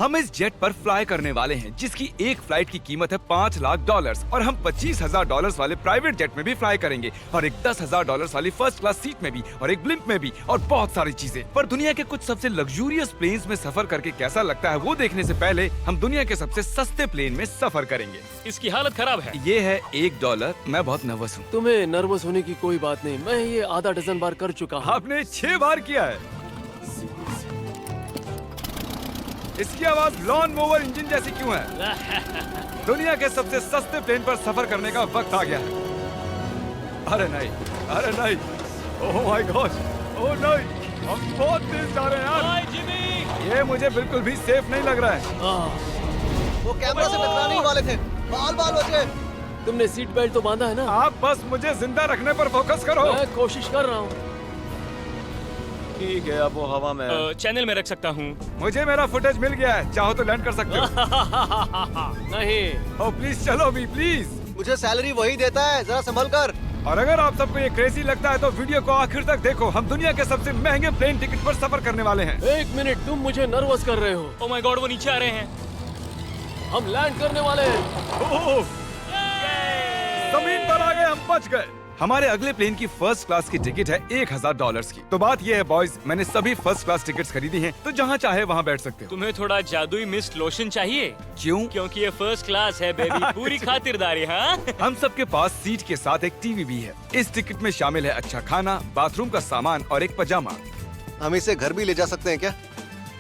हम इस जेट पर फ्लाई करने वाले हैं जिसकी एक फ्लाइट की कीमत है $5 लाख और हम $25,000 वाले प्राइवेट जेट में भी फ्लाई करेंगे और एक $10,000 वाली फर्स्ट क्लास सीट में भी और एक ब्लिम्प में भी और बहुत सारी चीजें। पर दुनिया के कुछ सबसे लग्जूरियस प्लेन्स में सफर करके कैसा लगता है वो देखने से पहले हम दुनिया के सबसे सस्ते प्लेन में सफर करेंगे। इसकी हालत खराब है। ये है $1। मैं बहुत नर्वस हूँ। तुम्हें नर्वस होने की कोई बात नहीं, मैं ये आधा डजन बार कर चुका हूँ। आपने 6 बार किया है। इसकी आवाज लॉन मोवर इंजन जैसी क्यों है? दुनिया के सबसे सस्ते प्लेन पर सफर करने का वक्त आ गया है। अरे नहीं, अरे नहीं, ओह माय गॉड, ओह नहीं, हम बहुत तेज जा रहे हैं यार। हाय जिमी! ये मुझे बिल्कुल भी सेफ नहीं लग रहा है। वो कैमरा से टकराने ही वाले थे। बाल बाल बचे। तुमने सीट बेल्ट तो बांधा है ना? आप बस मुझे जिंदा रखने पर फोकस करो। मैं कोशिश कर रहा हूँ। ठीक है, अब वो हवा में है। चैनल में रख सकता हूँ। मुझे मेरा फुटेज मिल गया है, चाहो तो लैंड कर सकते हो। नहीं। ओह प्लीज चलो भी प्लीज। मुझे सैलरी वही देता है, जरा संभल कर। और अगर आप सबको ये क्रेजी लगता है तो वीडियो को आखिर तक देखो। हम दुनिया के सबसे महंगे प्लेन टिकट पर सफर करने वाले हैं। 1 मिनट, तुम मुझे नर्वस कर रहे हो। ओह माय गॉड, वो नीचे आ रहे हैं। हम लैंड करने वाले हैं। ओह, जमीन पर आ गए, हम बच गए। हमारे अगले प्लेन की फर्स्ट क्लास की टिकट है $1,000 की। तो बात ये है बॉयज, मैंने सभी फर्स्ट क्लास टिकट्स खरीदी हैं, तो जहाँ चाहे वहाँ बैठ सकते हो। तुम्हें थोड़ा जादुई मिस्ट लोशन चाहिए? क्यों? क्योंकि ये फर्स्ट क्लास है बेबी, पूरी खातिरदारी। हाँ, हम सबके पास सीट के साथ एक टीवी भी है। इस टिकट में शामिल है अच्छा खाना, बाथरूम का सामान और एक पजामा। हम इसे घर भी ले जा सकते हैं क्या?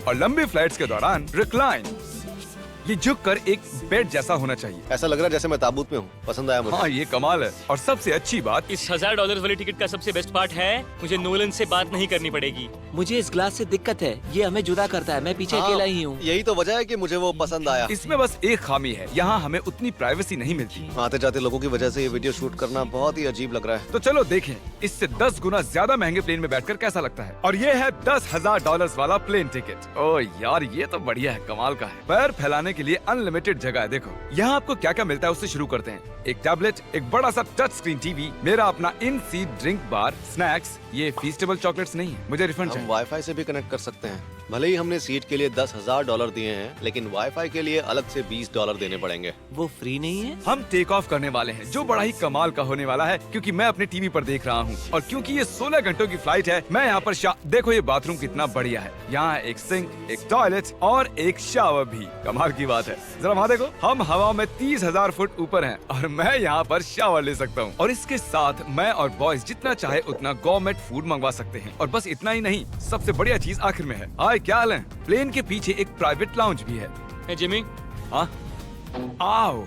और लंबी फ्लाइट्स के दौरान रिक्लाइन, ये झुककर एक बेड जैसा होना चाहिए। ऐसा लग रहा है जैसे मैं ताबूत में हूँ। पसंद आया मुझे। हाँ ये कमाल है। और सबसे अच्छी बात, इस $1,000 वाली टिकट का सबसे बेस्ट पार्ट है मुझे नोलन से बात नहीं करनी पड़ेगी। मुझे इस ग्लास से दिक्कत है, ये हमें जुदा करता है। मैं पीछे हाँ, अकेला ही हूँ। यही तो वजह है कि मुझे वो पसंद आया। इसमें बस एक खामी है, यहाँ हमें उतनी प्राइवेसी नहीं मिलती। आते जाते लोगों की वजह से ये वीडियो शूट करना बहुत ही अजीब लग रहा है। तो चलो देखें इससे 10 गुना ज्यादा महंगे प्लेन में बैठकर कैसा लगता है। और ये है $10,000 वाला प्लेन टिकट। ओह यार ये तो बढ़िया है, कमाल का है। पैर फैलाने के लिए अनलिमिटेड जगह है। देखो यहाँ आपको क्या क्या मिलता है उससे शुरू करते हैं। एक टैबलेट, एक बड़ा सा टच स्क्रीन टीवी, मेरा अपना इन सीट ड्रिंक बार, स्नैक्स। ये फीस्टेबल चॉकलेट्स नहीं है, मुझे रिफंड हम चाहिए। वाईफाई से भी कनेक्ट कर सकते हैं। भले ही हमने सीट के लिए $10,000 दिए हैं, लेकिन वाईफाई के लिए अलग से $20 देने पड़ेंगे। वो फ्री नहीं है? हम टेक ऑफ करने वाले हैं, जो बड़ा ही कमाल का होने वाला है क्योंकि मैं अपने टीवी पर देख रहा हूँ। और क्योंकि ये 16 घंटों की फ्लाइट है, मैं यहाँ पर देखो ये बाथरूम कितना बढ़िया है। यहाँ एक सिंक, एक टॉयलेट और एक शावर भी। कमाल की बात है, जरा वहाँ देखो, हम हवा में 30,000 फुट ऊपर हैं और मैं यहाँ पर शावर ले सकता हूँ। और इसके साथ मैं और बॉयज जितना चाहे उतना गवर्नमेंट फूड मंगवा सकते हैं। और बस इतना ही नहीं, सबसे बढ़िया चीज आखिर में है। हाय क्या हाल है? प्लेन के पीछे एक प्राइवेट लाउंज भी है। hey, जिमी, हाँ आओ,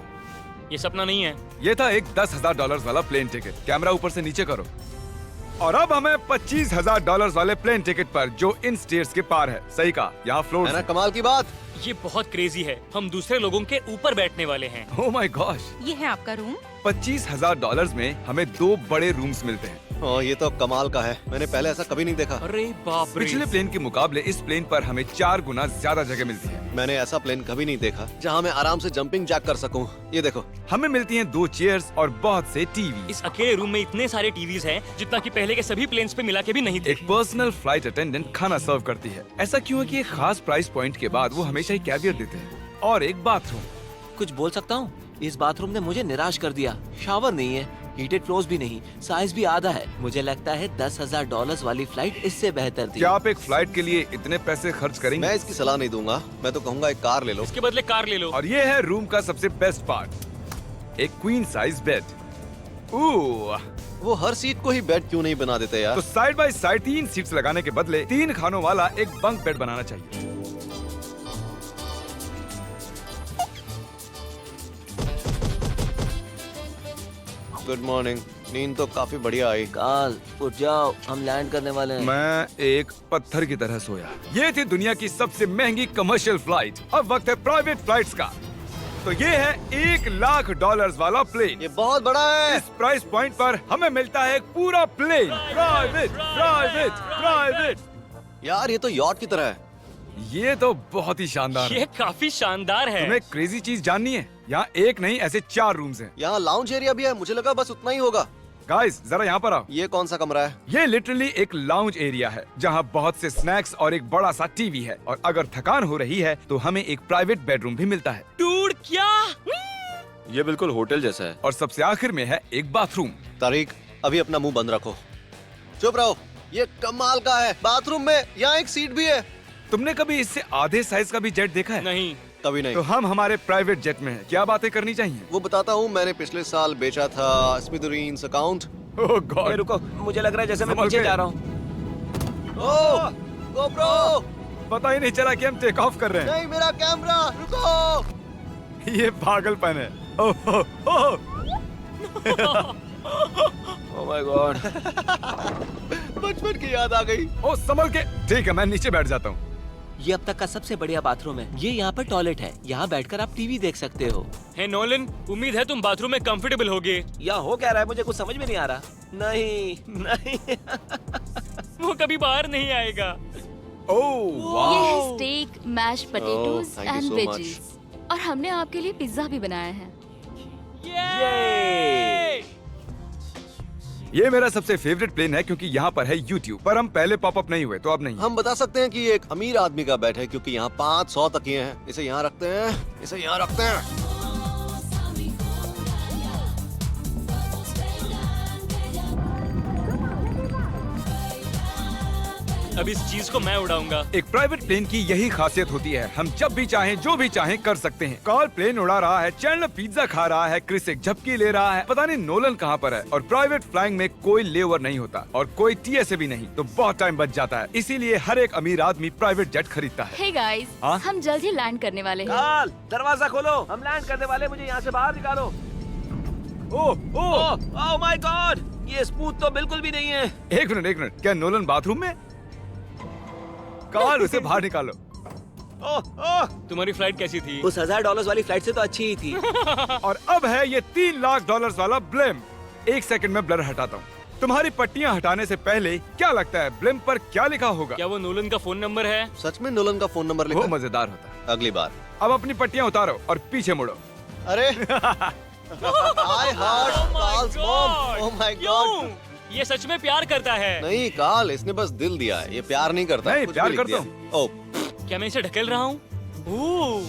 ये सपना नहीं है। ये था एक $10,000 वाला प्लेन टिकट। कैमरा ऊपर से नीचे करो। और अब हमें $25,000 वाले प्लेन टिकट पर, जो इन स्टेयर्स के पार है। सही कहा, यहाँ फ्लोर है ना कमाल की बात? ये बहुत क्रेजी है, हम दूसरे लोगों के ऊपर बैठने वाले हैं। Oh my gosh. ये है आपका रूम। $25,000 में हमें 2 बड़े रूम्स मिलते हैं। ये तो कमाल का है, मैंने पहले ऐसा कभी नहीं देखा। अरे बाप रे! पिछले प्लेन के मुकाबले इस प्लेन पर हमें 4 गुना ज्यादा जगह मिलती है। मैंने ऐसा प्लेन कभी नहीं देखा जहाँ मैं आराम से जंपिंग जैक कर सकूं। ये देखो, हमें मिलती हैं 2 चेयर्स और बहुत से टीवी। इस अकेले रूम में इतने सारे टीवीज हैं जितना कि पहले के सभी प्लेन्स पे मिला के भी नहीं थे। एक पर्सनल फ्लाइट अटेंडेंट खाना सर्व करती है। ऐसा क्यों है कि एक खास प्राइस पॉइंट के बाद वो हमेशा ही कैवियर देते हैं। और एक बाथरूम। कुछ बोल सकता हूँ? इस बाथरूम ने मुझे निराश कर दिया। शावर नहीं है, हीटेड फ्लोर्स भी नहीं, साइज भी आधा है। मुझे लगता है $10,000 वाली फ्लाइट इससे बेहतर थी। क्या आप एक फ्लाइट के लिए इतने पैसे खर्च करेंगे? मैं इसकी सलाह नहीं दूंगा। मैं तो कहूँगा एक कार ले लो। इसके बदले कार ले लो। और ये है रूम का सबसे बेस्ट पार्ट, एक क्वीन साइज बेड। वो हर सीट को ही बेड क्यों नहीं बना देते यार? तो साइड बाय साइड 3 सीट्स लगाने के बदले 3 खानों वाला एक बंक बेड बनाना चाहिए। Good morning. नींद तो काफी बढ़िया आई। काल उठ जाओ, हम लैंड करने वाले हैं। मैं एक पत्थर की तरह सोया। ये थी दुनिया की सबसे महंगी कमर्शियल फ्लाइट। अब वक्त है प्राइवेट फ्लाइट्स का। तो ये है $1,00,000 वाला प्लेन। ये बहुत बड़ा है। इस प्राइस पॉइंट पर हमें मिलता है एक पूरा प्लेन। Private private private. यार ये तो यॉट की तरह है। ये तो बहुत ही शानदार है। ये काफी शानदार है। तुम्हें क्रेजी चीज जाननी है? यहाँ एक नहीं ऐसे 4 रूम्स हैं। यहाँ लाउंज एरिया भी है, मुझे लगा बस उतना ही होगा। गाइस जरा यहाँ पर आओ। ये कौन सा कमरा है? ये लिटरली एक लाउंज एरिया है जहाँ बहुत से स्नैक्स और एक बड़ा सा टीवी है, और अगर थकान हो रही है तो हमें एक प्राइवेट बेडरूम भी मिलता है। डूड क्या? ये बिल्कुल होटल जैसा है। और सबसे आखिर में है एक बाथरूम। तारिक, अभी अपना मुंह बंद रखो। चुप रहो। ये कमाल का है। बाथरूम में यहाँ एक सीट भी है। तुमने कभी इससे आधे साइज का भी जेट देखा है? नहीं। कभी नहीं। तो हम हमारे प्राइवेट जेट में हैं। क्या बातें करनी चाहिए? वो बताता हूँ, मैंने पिछले साल बेचा था स्मिथुरीन्स अकाउंट। ओह गॉड। रुको, मुझे लग रहा है जैसे मैं संभल पीछे के। जा रहा हूँ। ओह गोप्रो, पता ही नहीं चला कि हम टेक ऑफ कर रहे नहीं मेरा कैमरा, रुको। हैं। ये पागलपन है। ओह ओह ओह माय गॉड। बचपन की याद आ गई। ओह संभल के। ठीक है, मैं नीचे बैठ जाता हूँ। ये अब तक का सबसे बढ़िया बाथरूम है। ये यहाँ पर टॉयलेट है। यहाँ बैठकर आप टीवी देख सकते हो। हे नोलन, उम्मीद है तुम बाथरूम में कंफर्टेबल होगे। यहाँ हो क्या रहा है मुझे कुछ समझ में नहीं आ रहा। नहीं नहीं। वो कभी बाहर नहीं आएगा। ओह ये वाह। है steak, mash potatoes thank you and so veggies, और हमने आपके लिए पिज्जा भी बनाया है। ये ये मेरा सबसे फेवरेट प्लेन है क्योंकि यहाँ पर है YouTube, पर हम पहले पॉपअप नहीं हुए तो अब नहीं। हम बता सकते हैं कि ये एक अमीर आदमी का बेड है क्योंकि यहाँ 500 तकिए हैं। इसे यहाँ रखते हैं, इसे यहाँ रखते हैं। अब इस चीज को मैं उड़ाऊंगा। एक प्राइवेट प्लेन की यही खासियत होती है, हम जब भी चाहें जो भी चाहें कर सकते हैं। कार्ल प्लेन उड़ा रहा है, चैंडलर पिज्जा खा रहा है, क्रिस एक झपकी ले रहा है, पता नहीं नोलन कहाँ पर है। और प्राइवेट फ्लाइंग में कोई लेओवर नहीं होता और कोई TSA भी नहीं, तो बहुत टाइम बच जाता है। इसीलिए हर एक अमीर आदमी प्राइवेट जेट खरीदता है। हे गाइस, हाँ? हम जल्द ही लैंड करने वाले हैं। काल, दरवाजा खोलो, हम लैंड करने वाले। मुझे यहाँ से बाहर निकालो। ओह ओह ओह माय गॉड, ये स्मूथ तो बिल्कुल भी नहीं है। एक मिनट, क्या नोलन बाथरूम में? कार्ल उसे बाहर निकालो। ओह ओह, तुम्हारी फ्लाइट कैसी थी? उस $1000 वाली फ्लाइट से तो अच्छी ही थी। और अब है ये $3 लाख वाला ब्लिम। एक सेकंड में ब्लर हटाता हूँ। तुम्हारी पट्टियाँ हटाने से पहले क्या लगता है ब्लिम पर क्या लिखा होगा? क्या वो नोलन का फोन नंबर है? सच में नोलन का फोन नंबर वो लिखा? मजेदार होता है। अगली बार। अब अपनी पट्टियाँ उतारो और पीछे मुड़ो। अरे I heard Carl's mom. Oh my God. क्यों? ये सच में प्यार करता है। नहीं कार्ल, इसने बस दिल दिया है। ये प्यार नहीं करता। नहीं, कुछ प्यार भी लिख करता दिया। ओह, क्या मैं इसे ढकेल रहा हूँ? ओह,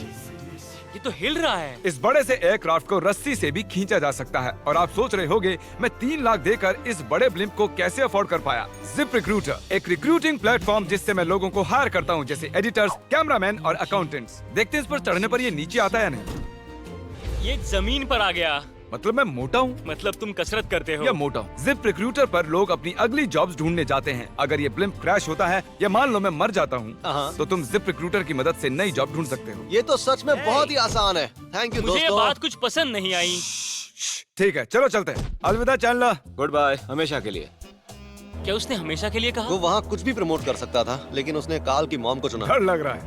ये तो हिल रहा है। इस बड़े से एयरक्राफ्ट को रस्सी से भी खींचा जा सकता है। और आप सोच रहे होंगे मैं 3 लाख देकर इस बड़े ब्लिम्प को कैसे अफोर्ड कर पाया। जिप रिक्रूटर, एक रिक्रूटिंग प्लेटफॉर्म जिससे मैं लोगों को हायर करता हूँ, जैसे एडिटर्स, कैमरामैन और अकाउंटेंट्स। देखते हैं इस पर चढ़ने पर ये नीचे आता है या नहीं। ये जमीन पर आ गया। मतलब मैं मोटा हूँ मतलब तुम कसरत करते हो। या मोटा हूँ। जिप रिक्रूटर पर लोग अपनी अगली जॉब्स ढूंढने जाते हैं। अगर ये ब्लिम्प क्रैश होता है या मान लो मैं मर जाता हूँ, हाँ। तो तुम जिप रिक्रूटर की मदद से नई जॉब ढूंढ सकते हो। ये तो सच में बहुत ही आसान है। थैंक यू मुझे ये दोस्तों। बात कुछ पसंद नहीं आई। ठीक है, चलो चलते हैं। अलविदा चैंडलर। गुड बाय, हमेशा के लिए। क्या उसने हमेशा के लिए कहा? वो वहाँ कुछ भी प्रमोट कर सकता था, लेकिन उसने कार्ल की मॉम को चुना। डर लग रहा है।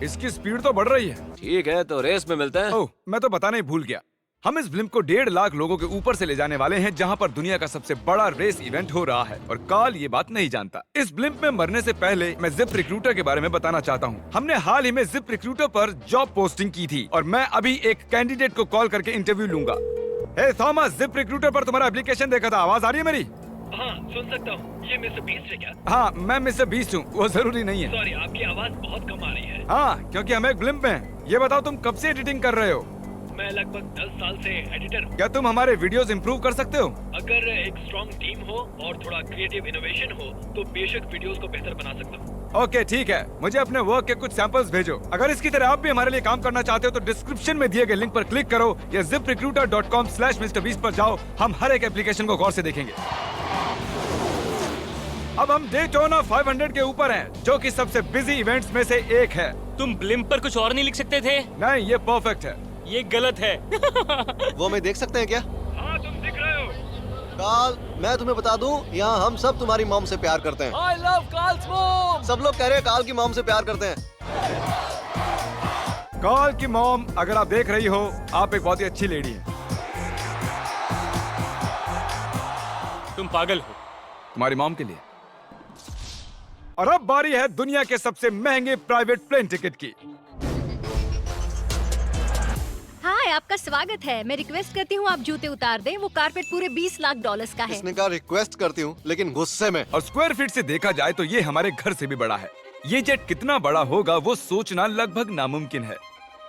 इसकी स्पीड तो बढ़ रही है। ठीक है, तो रेस में मिलते हैं। ओह, मैं तो बताना ही भूल गया। हम इस ब्लिम्प को 1.5 लाख लोगों के ऊपर से ले जाने वाले हैं, जहां पर दुनिया का सबसे बड़ा रेस इवेंट हो रहा है। और कार्ल ये बात नहीं जानता। इस ब्लिम्प में मरने से पहले मैं जिप रिक्रूटर के बारे में बताना चाहता हूं। हमने हाल ही में जिप रिक्रूटर पर जॉब पोस्टिंग की थी और मैं अभी एक कैंडिडेट को कॉल करके इंटरव्यू लूंगा। हे थॉमस, जिप रिक्रूटर पर तुम्हारा एप्लीकेशन देखा था। आवाज आ रही है मेरी? हाँ, सुन सकता हूँ। ये मिस्टर बीस्ट है क्या? हाँ, मैं मिस्टर बीस्ट हूँ। वो जरूरी नहीं है। सॉरी, आपकी आवाज बहुत कम आ रही है। हाँ, क्योंकि हम एक ब्लिम्प में हैं। ये बताओ तुम कब से एडिटिंग कर रहे हो? मैं लगभग 10 साल से एडिटर हूँ। क्या तुम हमारे वीडियोस इंप्रूव कर सकते हो? अगर एक स्ट्रॉन्ग टीम हो और थोड़ा क्रिएटिव इनोवेशन हो तो बेशक वीडियोस को बेहतर बना सकता हूँ। ओके, ठीक है। मुझे अपने वर्क के कुछ सैंपल्स भेजो। अगर इसकी तरह आप भी हमारे लिए काम करना चाहते हो तो डिस्क्रिप्शन में दिए गए लिंक पर क्लिक करो या ziprecruiter.com/MrBeast पर जाओ। हम हर एक एप्लीकेशन को गौर से देखेंगे। अब हम डेटोना 500 के ऊपर हैं, जो कि सबसे बिजी इवेंट्स में से एक है। तुम ब्लिम्प पर कुछ और नहीं लिख सकते थे? नहीं, ये परफेक्ट है। ये गलत है। वो हमें देख सकते हैं क्या? हाँ, तुम दिख रहे हो। कार्ल, मैं तुम्हें बता दूं, यहाँ हम सब तुम्हारी मॉम से प्यार करते हैं। I love Carl's mom. सब लोग कह रहे हैं कार्ल की मॉम से प्यार करते हैं। कार्ल की मॉम, अगर आप देख रही हो, आप एक बहुत ही अच्छी लेडी है। तुम पागल हो। तुम्हारी मॉम के लिए। और अब बारी है दुनिया के सबसे महंगे प्राइवेट प्लेन टिकट की। हाय, हाय, आपका स्वागत है। मैं रिक्वेस्ट करती हूँ आप जूते उतार दें। वो कारपेट पूरे 20 लाख डॉलर्स का है। इसने कहा रिक्वेस्ट करती हूँ, लेकिन गुस्से में। और स्क्वायर फीट से देखा जाए तो ये हमारे घर से भी बड़ा है। ये जेट कितना बड़ा होगा वो सोचना लगभग नामुमकिन है।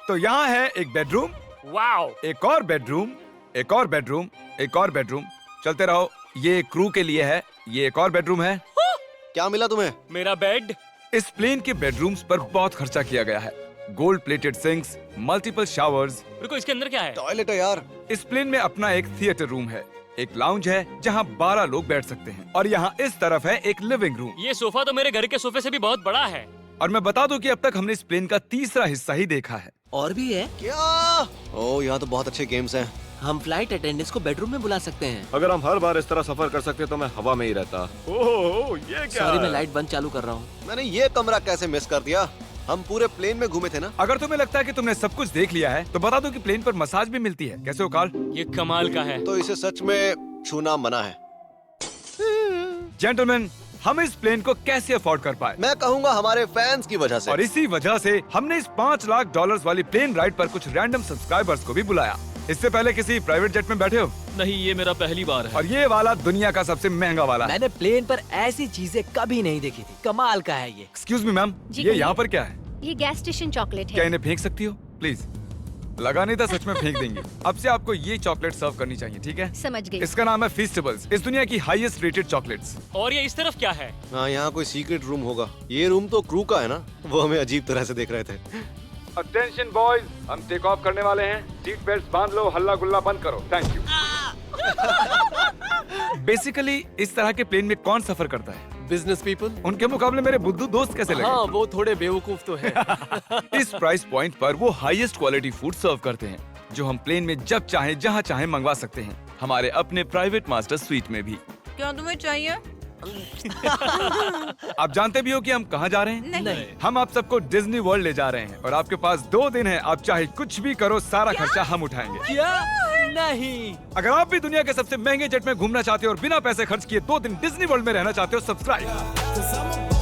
तो यहाँ है एक बेडरूम, वाओ, एक और बेडरूम, एक और बेडरूम, एक और बेडरूम। चलते रहो। ये क्रू के लिए है। ये एक और बेडरूम है। क्या मिला तुम्हें? मेरा बेड। इस प्लेन के बेडरूम्स पर बहुत खर्चा किया गया है। Gold plated sinks, multiple showers. रुको, इसके अंदर क्या है? टॉयलेट है यार। इस प्लेन में अपना एक थिएटर रूम है, एक लाउंज है जहाँ 12 लोग बैठ सकते हैं, और यहाँ इस तरफ है एक लिविंग रूम। ये सोफा तो मेरे घर के सोफे से भी बहुत बड़ा है। और मैं बता दूं कि अब तक हमने इस प्लेन का तीसरा हिस्सा ही देखा है। और भी है। क्या? ओह, यहाँ तो बहुत अच्छे गेम्स हैं। हम फ्लाइट अटेंडेंट्स को बेडरूम में बुला सकते हैं। अगर हम हर बार इस तरह सफर कर सकते तो मैं हवा में ही रहता। ओह, ये क्या? सॉरी, मैं लाइट बंद चालू कर रहा हूँ। मैंने ये कमरा कैसे मिस कर दिया? हम पूरे प्लेन में घूमे थे ना। अगर तुम्हें लगता है कि तुमने सब कुछ देख लिया है तो बता दो कि प्लेन पर मसाज भी मिलती है। कैसे हो कार्ल? ये कमाल का है। तो इसे सच में छूना मना है। जेंटलमैन, हम इस प्लेन को कैसे अफोर्ड कर पाए? मैं कहूँगा हमारे फैंस की वजह से। और इसी वजह से हमने इस 5 लाख डॉलर्स वाली प्लेन राइड पर कुछ रैंडम सब्सक्राइबर्स को भी बुलाया। इससे पहले किसी प्राइवेट जेट में बैठे हो? नहीं, ये मेरा पहली बार है। और ये वाला दुनिया का सबसे महंगा वाला है। मैंने प्लेन पर ऐसी चीजें कभी नहीं देखी थी। कमाल का है ये। एक्सक्यूज मी मैम, जी ये कहिए। यहाँ पर क्या है? ये गैस स्टेशन चॉकलेट क्या है। इन्हें फेंक सकती हो प्लीज? लगा नहीं था, सच में फेंक देंगे। अब से आपको ये चॉकलेट सर्व करनी चाहिए, ठीक है? समझ गई। इसका नाम है फीस्टेबल्स, इस दुनिया की हाईएस्ट रेटेड चॉकलेट्स। और ये इस तरफ क्या है? हाँ, यहाँ कोई सीक्रेट रूम होगा। ये रूम तो क्रू का है ना, वो हमें अजीब तरह से देख रहे थे। अटेंशन बॉयज, हम टेक ऑफ करने वाले हैं। सीट बेल्ट बांध लो, हल्ला गुल्ला बंद करो। Thank you. बेसिकली इस तरह के प्लेन में कौन सफर करता है? Business people. उनके मुकाबले मेरे बुद्धू दोस्त कैसे लगे? हाँ, वो थोड़े बेवकूफ तो है। इस प्राइस पॉइंट पर वो हाईएस्ट क्वालिटी फूड सर्व करते हैं, जो हम प्लेन में जब चाहे जहाँ चाहे मंगवा सकते हैं, हमारे अपने प्राइवेट मास्टर स्वीट में भी। क्या तुम्हें चाहिए? आप जानते भी हो कि हम कहाँ जा रहे हैं? नहीं। हम आप सबको डिज्नी वर्ल्ड ले जा रहे हैं, और आपके पास 2 दिन है। आप चाहे कुछ भी करो, सारा खर्चा हम उठाएंगे। क्या? नहीं। अगर आप भी दुनिया के सबसे महंगे जेट में घूमना चाहते हो और बिना पैसे खर्च किए 2 दिन डिज्नी वर्ल्ड में रहना चाहते हो, सब्सक्राइब।